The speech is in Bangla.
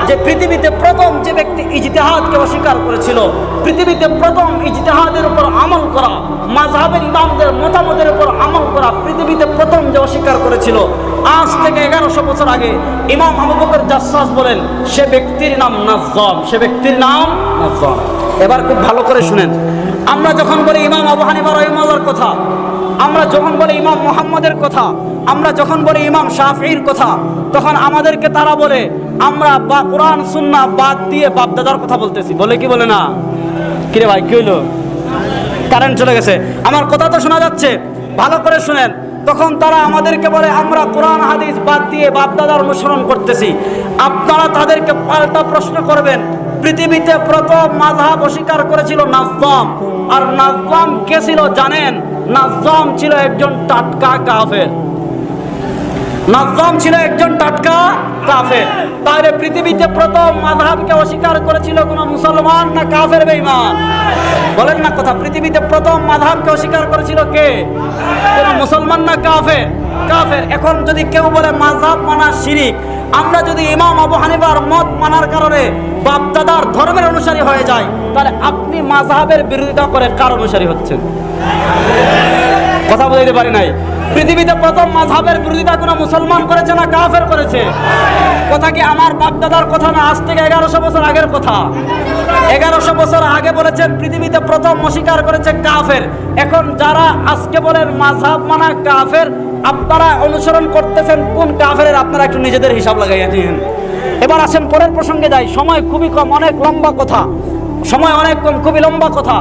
যে পৃথিবীতে প্রথম যে ব্যক্তি ইজতিহাদকে অস্বীকার করেছিল, পৃথিবীতে প্রথম ইজতিহাদের উপর আমল করা, মাযহাবের ইমামদের মতামতের উপর আমল করা পৃথিবীতে প্রথম যে অস্বীকার করেছিল, আজ থেকে 1100 বছর আগে ইমাম আবু বকর জাসসাস বলেন, সে ব্যক্তির নাম নাজ্জাম, সে ব্যক্তির নাম নাজ্জাম। এবার খুব ভালো করে শুনেন, আমরা যখন বলি ইমাম আবু হানিফা রাহিমাহুল্লাহর কথা, আমরা যখন বলি ইমাম মুহাম্মদের কথা, আমরা যখন বলি ইমাম শাফিঈর কথা, তখন আমাদেরকে তারা বলে আমরা বা কোরআন সুন্নাহ বাদ দিয়ে বাপদাদার কথা বলতেছি, বলে কি বলে না? কিরে ভাই, কি হইলো? কারেন্ট চলে গেছে, আমার কথা তো শোনা যাচ্ছে? ভালো করে শুনেন, তখন তারা আমাদেরকে বলে আমরা কোরআন হাদিস বাদ দিয়ে বাপদাদার অনুসরণ করতেছি। আপনারা তাদেরকে পাল্টা প্রশ্ন করবেন, পৃথিবীতে প্রথম মাযহাব অস্বীকার করেছিল নাজ্জাম, আর নাজ্জাম কে ছিল জানেন? নাজ্জাম ছিল একজন টাটকা কাফের। নাজ্জাম ছিল একজন টাটকা কাফের। তাহলে পৃথিবীতে প্রথম মাযহাবকে অস্বীকার করেছিল কোন মুসলমান না কাফের বেঈমান? বলেন না কথা। পৃথিবীতে প্রথম মাযহাবকে অস্বীকার করেছিল কে? কোন মুসলমান না কাফের? কাফের। এখন যদি কেউ বলে মাযহাব মানা শিরক, আমরা যদি ইমাম আবু হানিফার মত মানার কারণে বাপদাদার ধর্মের অনুসারী হয়ে যায়, তাহলে আপনি মাযহাবের বিরোধিতা করে কার অনুসারী হচ্ছেন? কথা বলতে পারি নাই। পৃথিবীতে প্রথম মাযহাবের বিরোধিতা কোনো মুসলমান করেছে না কাফের করেছে? কথা কি আমার বাপদাদার কথা না, আজ থেকে 1100 বছর আগের কথা। 1100 বছর আগে বলেছেন পৃথিবীতে প্রথম অস্বীকার করেছে কাফের। এখন যারা আজকে বলেন মাযহাব মানা কাফের, আপনারা অনুসরণ করতেছেন কোন কাফের? আপনারা একটু নিজেদের হিসাব লাগাইয়া দিন। এবার আসেন পরের প্রসঙ্গে যাই, সময় খুবই কম, অনেক লম্বা কথা, সময় অনেক কম, খুবই লম্বা কথা।